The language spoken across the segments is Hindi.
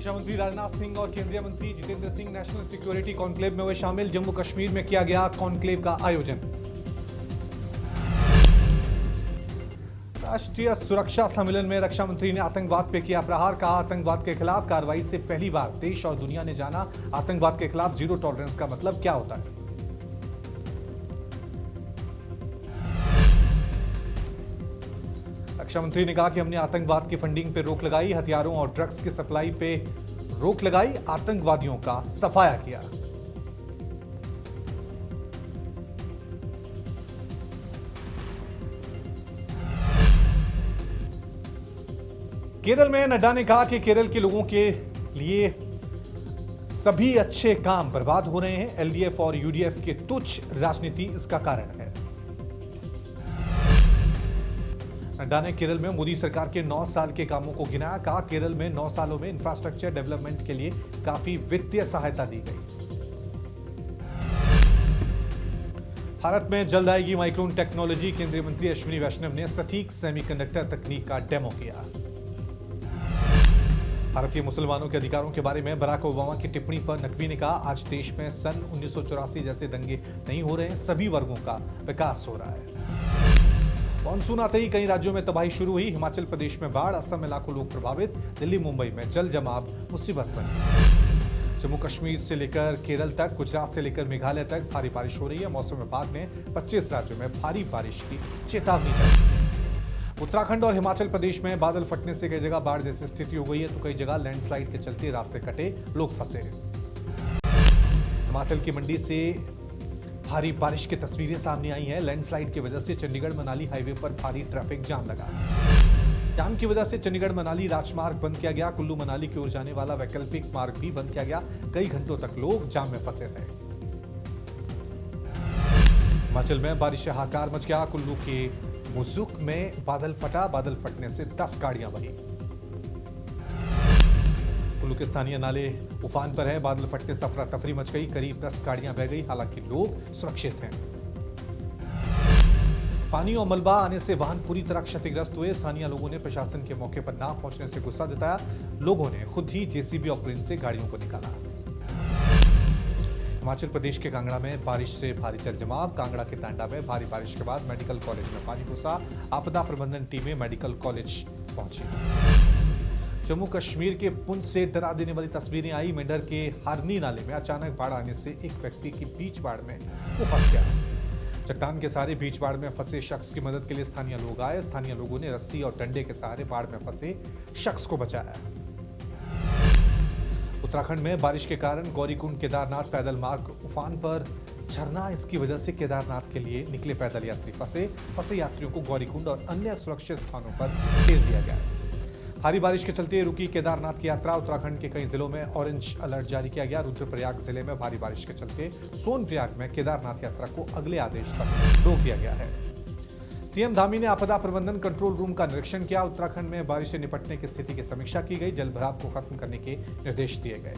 रक्षा मंत्री राजनाथ सिंह और केंद्रीय मंत्री Jitendra Singh national security conclave में हुए शामिल। जम्मू कश्मीर में किया गया कॉन्क्लेव का आयोजन। राष्ट्रीय सुरक्षा सम्मेलन में रक्षा मंत्री ने आतंकवाद पे किया प्रहार। कहा, आतंकवाद के खिलाफ कार्रवाई से पहली बार देश और दुनिया ने जाना आतंकवाद के खिलाफ जीरो टॉलरेंस का मतलब क्या होता है। रक्षा मंत्री ने कहा कि हमने आतंकवाद की फंडिंग पे रोक लगाई, हथियारों और ड्रग्स की सप्लाई पे रोक लगाई, आतंकवादियों का सफाया किया। केरल में नड्डा ने कहा कि केरल के लोगों के लिए सभी अच्छे काम बर्बाद हो रहे हैं। एलडीएफ और यूडीएफ की तुच्छ राजनीति इसका कारण है। नड्डा ने केरल में मोदी सरकार के 9 साल के कामों को गिनाया। कहा, केरल में 9 सालों में इंफ्रास्ट्रक्चर डेवलपमेंट के लिए काफी वित्तीय सहायता दी गई। भारत में जल्द आएगी माइक्रोन टेक्नोलॉजी। केंद्रीय मंत्री अश्विनी वैष्णव ने सटीक सेमीकंडक्टर तकनीक का डेमो किया। भारतीय मुसलमानों के अधिकारों के बारे में बराक ओबामा की टिप्पणी पर नकवी ने कहा, आज देश में सन 1984 जैसे दंगे नहीं हो रहे हैं, सभी वर्गों का विकास हो रहा है। मानसून आते ही कई राज्यों में तबाही शुरू हुई। हिमाचल प्रदेश में बाढ़, असम में लाखों लोग प्रभावित, दिल्ली मुंबई में जल जमाव मुसीबत बनी। जम्मू कश्मीर से लेकर केरल तक, गुजरात से लेकर मेघालय तक भारी बारिश हो रही है। मौसम विभाग ने 25 राज्यों में भारी बारिश की चेतावनी दी। उत्तराखंड और हिमाचल प्रदेश में बादल फटने से कई जगह बाढ़ जैसी स्थिति हो गई है, तो कई जगह लैंडस्लाइड के चलते रास्ते कटे, लोग फंसे। हिमाचल की मंडी से भारी बारिश की तस्वीरें सामने आई हैं। लैंडस्लाइड की वजह से चंडीगढ़ मनाली हाईवे पर भारी ट्रैफिक जाम लगा। जाम की वजह से चंडीगढ़ मनाली राजमार्ग बंद किया गया। कुल्लू मनाली की ओर जाने वाला वैकल्पिक मार्ग भी बंद किया गया। कई घंटों तक लोग जाम में फंसे रहे। हिमाचल में बारिश से हाहाकार मच गया। कुल्लू के मुजुक में बादल फटा, बादल फटने से 10 गाड़ियां बही। कुल्लू के स्थानीय नाले उफान पर है। बादल फटने से अफरा तफरी मच गई, करीब 10 गाड़ियां बह गई। हालांकि लोग सुरक्षित हैं। पानी और मलबा आने से वाहन पूरी तरह क्षतिग्रस्त हुए। स्थानीय लोगों ने प्रशासन के मौके पर ना पहुंचने से गुस्सा जताया। लोगों ने खुद ही जेसीबी और क्रेन से गाड़ियों को निकाला। हिमाचल प्रदेश के कांगड़ा में बारिश से भारी जल जमाव। कांगड़ा के टांडा में भारी बारिश के बाद मेडिकल कॉलेज में पानी घुसा। आपदा प्रबंधन टीमें मेडिकल कॉलेज पहुंची। जम्मू कश्मीर के पुंछ से डरा देने वाली तस्वीरें आई। मेंढर के हरनी नाले में अचानक बाढ़ आने से एक व्यक्ति की बीच बाढ़ में वो फंस गया। चट्टान के सहारे बीच बाढ़ में फंसे शख्स की मदद के लिए स्थानीय लोग आए। स्थानीय लोगों ने रस्सी और डंडे के सहारे बाढ़ में फंसे शख्स को बचाया। उत्तराखंड में बारिश के कारण गौरीकुंड केदारनाथ पैदल मार्ग उफान पर, झरना इसकी वजह से केदारनाथ के लिए निकले पैदल यात्री फंसे यात्रियों को गौरीकुंड और अन्य सुरक्षित स्थानों पर भेज दिया गया। भारी बारिश के चलते रुकी केदारनाथ की यात्रा। उत्तराखंड के कई जिलों में ऑरेंज अलर्ट जारी किया गया। रुद्रप्रयाग जिले में भारी बारिश के चलते सोनप्रयाग में केदारनाथ यात्रा को अगले आदेश तक रोक दिया गया है। सीएम धामी ने आपदा प्रबंधन कंट्रोल रूम का निरीक्षण किया। उत्तराखंड में बारिश से निपटने की स्थिति की समीक्षा की गई। जल भराव को खत्म करने के निर्देश दिए गए।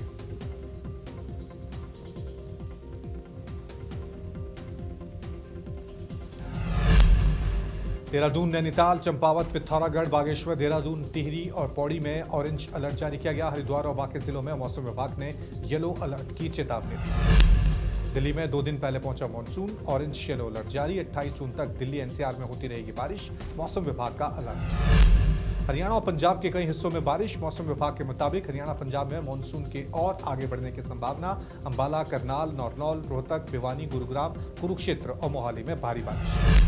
देहरादून, नैनीताल, चंपावत, पिथौरागढ़, बागेश्वर, देहरादून, टिहरी और पौड़ी में ऑरेंज अलर्ट जारी किया गया। हरिद्वार और बाकी जिलों में मौसम विभाग ने येलो अलर्ट की चेतावनी दी। दिल्ली में 2 दिन पहले पहुंचा मानसून, ऑरेंज येलो अलर्ट जारी। 28 जून तक दिल्ली एनसीआर में होती रहेगी बारिश, मौसम विभाग का अलर्ट। हरियाणा और पंजाब के कई हिस्सों में बारिश। मौसम विभाग के मुताबिक हरियाणा पंजाब में मानसून के और आगे बढ़ने की संभावना। अंबाला, करनाल, नौरनौल, रोहतक, भिवानी, गुरुग्राम, कुरुक्षेत्र और मोहाली में भारी बारिश।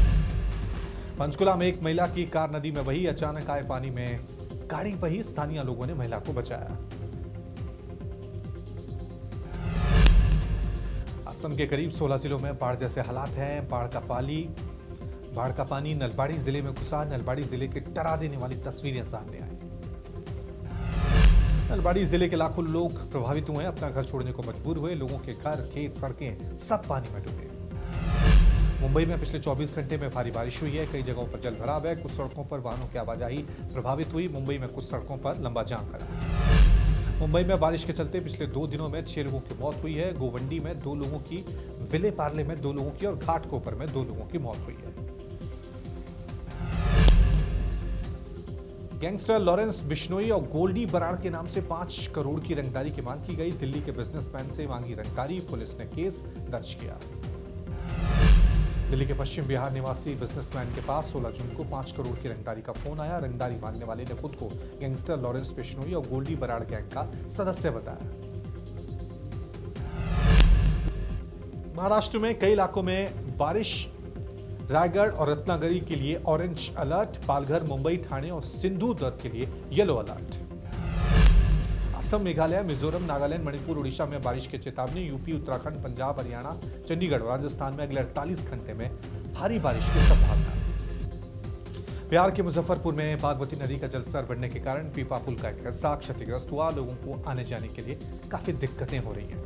पंचकुला में एक महिला की कार नदी में बही। अचानक आए पानी में गाड़ी बही, स्थानीय लोगों ने महिला को बचाया। असम के करीब 16 जिलों में बाढ़ जैसे हालात हैं। बाढ़ का पानी नलबाड़ी जिले में घुसा। नलबाड़ी जिले की डरा देने वाली तस्वीरें सामने आई। नलबाड़ी जिले के लाखों लोग प्रभावित हुए, अपना घर छोड़ने को मजबूर हुए। लोगों के घर, खेत, सड़कें सब पानी में डूबे। मुंबई में पिछले 24 घंटे में भारी बारिश हुई है। कई जगहों पर जल भराव है। कुछ सड़कों पर वाहनों की आवाजाही प्रभावित हुई। मुंबई में कुछ सड़कों पर लंबा जाम लगा। मुंबई में बारिश के चलते पिछले 2 दिनों में 6 लोगों की मौत हुई है। गोवंडी में 2 लोगों की, विले पार्ले में 2 लोगों की और घाटकोपर में 2 लोगों की मौत हुई है। गैंगस्टर लॉरेंस बिश्नोई और गोल्डी बराड़ के नाम से 5 करोड़ की रंगदारी की मांग की गई। दिल्ली के बिजनेसमैन से मांगी रंगदारी, पुलिस ने केस दर्ज किया। दिल्ली के पश्चिम बिहार निवासी बिजनेसमैन के पास 16 जून को 5 करोड़ की रंगदारी का फोन आया। रंगदारी मांगने वाले ने खुद को गैंगस्टर लॉरेंस बिश्नोई और गोल्डी बराड़ गैंग का सदस्य बताया। महाराष्ट्र में कई इलाकों में बारिश, रायगढ़ और रत्नागिरी के लिए ऑरेंज अलर्ट, पालघर, मुंबई, ठाणे और सिंधु दुर्ग के लिए येलो अलर्ट। असम, मेघालय, मिजोरम, नागालैंड, मणिपुर, उड़ीसा में बारिश की चेतावनी। यूपी, उत्तराखंड, पंजाब, हरियाणा, चंडीगढ़ और राजस्थान में अगले 48 घंटे में भारी बारिश की संभावना। बिहार के मुजफ्फरपुर में बागमती नदी का जलस्तर बढ़ने के कारण पीपा पुल का एक हिस्सा क्षतिग्रस्त हुआ। लोगों को आने जाने के लिए काफी दिक्कतें हो रही हैं।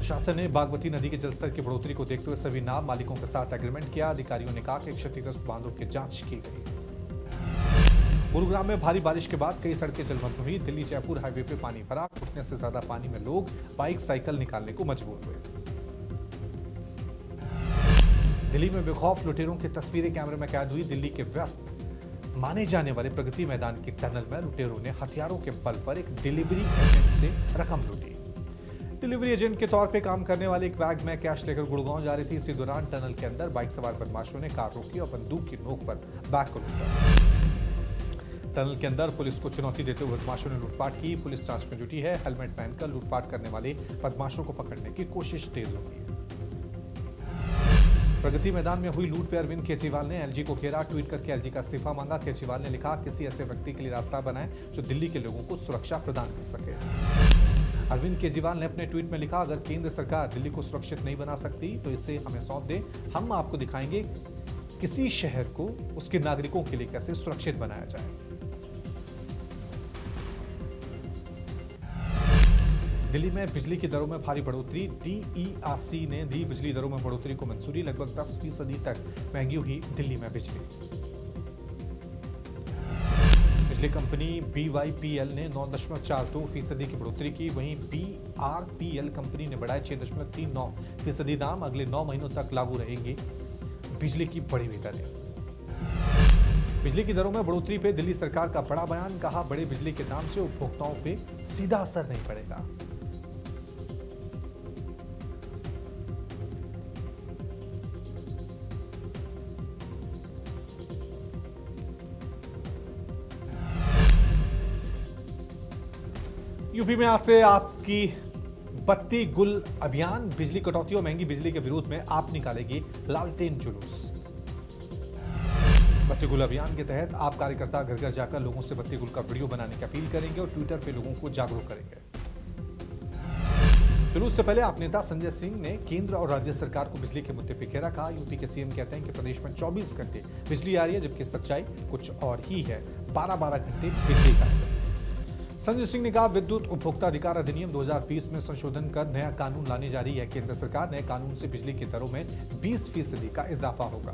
शासन ने बागमती नदी के जलस्तर की बढ़ोतरी को देखते हुए सभी नाव मालिकों के साथ एग्रीमेंट किया। अधिकारियों ने कहा कि क्षतिग्रस्त बांधों की जांच की गई। गुरुग्राम में भारी बारिश के बाद कई सड़कें जलमग्न हुई। दिल्ली जयपुर हाईवे पे पानी भरा, घुटने से ज्यादा पानी में लोग बाइक, साइकिल निकालने को मजबूर हुए। दिल्ली में बेखौफ लुटेरों की तस्वीरें कैमरे में कैद हुई। दिल्ली के व्यस्त माने जाने वाले प्रगति मैदान की टनल में लुटेरों ने हथियारों के बल पर एक डिलीवरी एजेंट से रकम लूटी। डिलीवरी एजेंट के तौर पे काम करने वाले एक बैग में कैश लेकर गुड़गांव जा रही थी। इसी दौरान टनल के अंदर बाइक सवार बदमाशों ने कार रोकी और बंदूक की नोक पर बैग को लूटा। टनल के अंदर पुलिस को चुनौती देते हुए बदमाशों ने लूटपाट की। पुलिस जांच में जुटी है। हेलमेट पहनकर लूटपाट करने वाले बदमाशों को पकड़ने की कोशिश तेज होगी। प्रगति मैदान में हुई लूट पर अरविंद केजरीवाल ने एलजी को घेरा, ट्वीट करके एलजी का इस्तीफा मांगा। केजरीवाल ने लिखा, किसी ऐसे व्यक्ति के लिए रास्ता बनाएं जो दिल्ली के लोगों को सुरक्षा प्रदान कर सके। अरविंद केजरीवाल ने अपने ट्वीट में लिखा, अगर केंद्र सरकार दिल्ली को सुरक्षित नहीं बना सकती तो इसे हमें सौंप दे। हम आपको दिखाएंगे किसी शहर को उसके नागरिकों के लिए कैसे सुरक्षित बनाया जाए। दिल्ली में बिजली की दरों में भारी बढ़ोतरी। डीईआरसी ने दी बिजली दरों में बढ़ोतरी को मंजूरी। लगभग 10% तक महंगी हुई दिल्ली में बिजली। बिजली कंपनी बीवाईपीएल ने 9.42% की बढ़ोतरी की। वहीं बीआरपीएल कंपनी ने बढ़ाए 6.39% दाम। अगले 9 महीनों तक लागू रहेंगी बिजली की बढ़ी हुई दरें। बिजली की दरों में बढ़ोतरी पे दिल्ली सरकार का बड़ा बयान, कहा बड़े बिजली के दाम से उपभोक्ताओं पे सीधा असर नहीं पड़ेगा। यूपी में आज से आपकी बत्ती गुल अभियान। बिजली कटौती और महंगी बिजली के विरोध में आप निकालेगी लालटेन जुलूस। बत्ती गुल अभियान के तहत आप कार्यकर्ता घर घर जाकर लोगों से बत्ती गुल का वीडियो बनाने की अपील करेंगे और ट्विटर पे लोगों को जागरूक करेंगे। जुलूस से पहले आप नेता संजय सिंह ने केंद्र और राज्य सरकार को बिजली के मुद्दे पर घेरा। कहा, यूपी के सीएम कहते हैं कि प्रदेश में 24 घंटे बिजली आ रही है, जबकि सच्चाई कुछ और ही है। 12-12 घंटे बिजली का। संजय सिंह ने कहा, विद्युत उपभोक्ता अधिकार अधिनियम 2020 में संशोधन कर नया कानून लाने जा रही है केंद्र सरकार। नए कानून से बिजली की दरों में 20% का इजाफा होगा।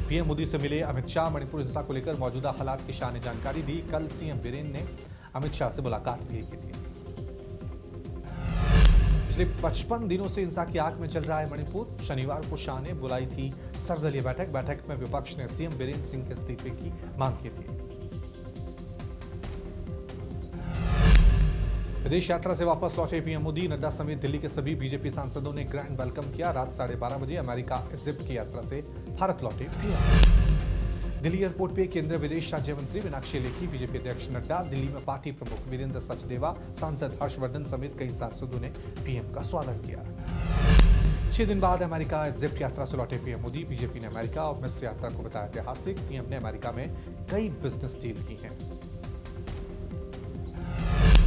पीएम मोदी से मिले अमित शाह। मणिपुर हिंसा को लेकर मौजूदा हालात की शाह ने जानकारी दी। कल सीएम बीरेन ने अमित शाह से मुलाकात भी की थी। पिछले 55 दिनों से हिंसा की आग में चल रहा है मणिपुर। शनिवार को शाह ने बुलाई थी सर्वदलीय बैठक में विपक्ष ने सीएम बीरेन सिंह के इस्तीफे की मांग की थी। विदेश यात्रा से वापस लौटे पीएम मोदी। नड्डा समेत दिल्ली के सभी बीजेपी सांसदों ने ग्रैंड वेलकम किया। रात 12:30 बजे अमेरिका, इजिप्ट की यात्रा से भारत लौटे पीएम। दिल्ली एयरपोर्ट पे केंद्रीय विदेश राज्य मंत्री मीनाक्षी लेखी, बीजेपी अध्यक्ष नड्डा, दिल्ली में पार्टी प्रमुख वीरेंद्र सचदेवा, सांसद हर्षवर्धन समेत कई सांसदों ने पीएम का स्वागत किया। 6 दिन बाद अमेरिका, इजिप्ट यात्रा से लौटे पीएम मोदी। बीजेपी ने अमेरिका और मिस्र यात्रा को बताया ऐतिहासिक। पीएम ने अमेरिका में कई बिजनेस डील की हैं।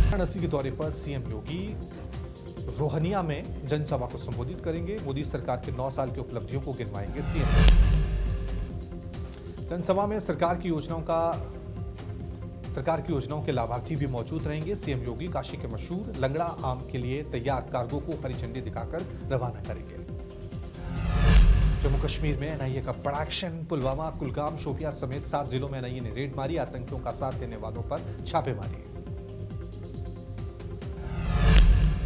वाराणसी के दौरे पर सीएम योगी रोहनिया में जनसभा को संबोधित करेंगे। मोदी सरकार के 9 साल की उपलब्धियों को गिनवाएंगे सीएम। जनसभा में सरकार की योजनाओं के लाभार्थी भी मौजूद रहेंगे। सीएम योगी काशी के मशहूर लंगड़ा आम के लिए तैयार कार्गो को हरी झंडी दिखाकर रवाना करेंगे। जम्मू कश्मीर में एनआईए का बड़ा एक्शन। पुलवामा, कुलगाम, शोपियां समेत 7 जिलों में एनआईए ने रेड मारी। आतंकियों का साथ देने वालों पर छापेमारी।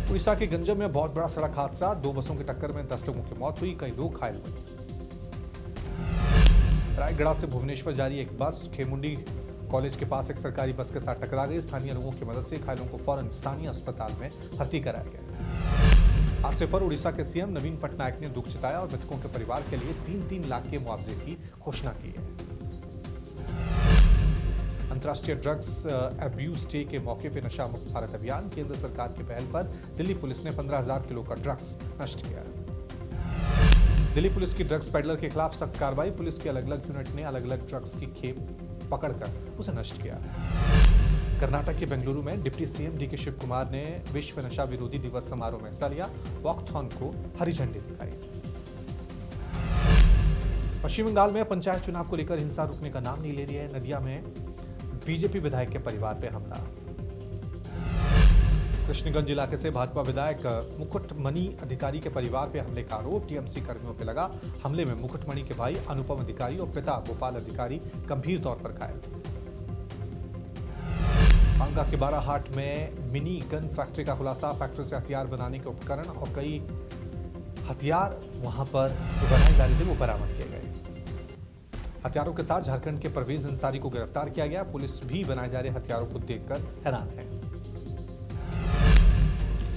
उड़ीसा के गंजम में बहुत बड़ा सड़क हादसा। 2 बसों की टक्कर में 10 लोगों की मौत हुई, कई लोग घायल हुए। रायगढ़ से भुवनेश्वर जारी एक बस खेमुंडी कॉलेज के पास एक सरकारी बस के साथ टकरा गई। स्थानीय लोगों की मदद से घायलों को फौरन स्थानीय अस्पताल में भर्ती कराया गया। हादसे पर उड़ीसा के सीएम नवीन पटनायक ने दुख जताया और मृतकों के परिवार के लिए 3-3 लाख के मुआवजे की घोषणा की है। अंतर्राष्ट्रीय ड्रग्स अब्यूज डे के मौके पर नशा मुक्त भारत अभियान, केंद्र सरकार की पहल पर दिल्ली पुलिस ने 15,000 किलो का ड्रग्स नष्ट किया। दिल्ली पुलिस की ड्रग्स पेडलर के खिलाफ सख्त कार्रवाई। पुलिस की अलग अलग यूनिट ने अलग अलग ड्रग्स की खेप पकड़कर उसे नष्ट किया। कर्नाटक के बेंगलुरु में deputy CM DK Shivakumar ने विश्व नशा विरोधी दिवस समारोह में हिस्सा लिया। वॉकथॉन को हरी झंडी दिखाई। पश्चिम बंगाल में पंचायत चुनाव को लेकर हिंसा रुकने का नाम नहीं ले रही है। नदिया में बीजेपी विधायक के परिवार पर हमला। कृष्णगंज इलाके से भाजपा विधायक मुकुटमणि अधिकारी के परिवार पर हमले का आरोप। टीएमसी कर्मियों पर लगा। हमले में मुकुटमणि के भाई अनुपम अधिकारी और पिता गोपाल अधिकारी गंभीर तौर पर घायल। बांका के बाराहाट में मिनी गन फैक्ट्री का खुलासा। फैक्ट्री से हथियार बनाने के उपकरण और कई हथियार वहां पर जो बनाए जा रहे थे वो बरामद किए गए। हथियारों के साथ झारखंड के परवेज अंसारी को गिरफ्तार किया गया। पुलिस भी बनाए जा रहे हथियारों को देखकर हैरान है।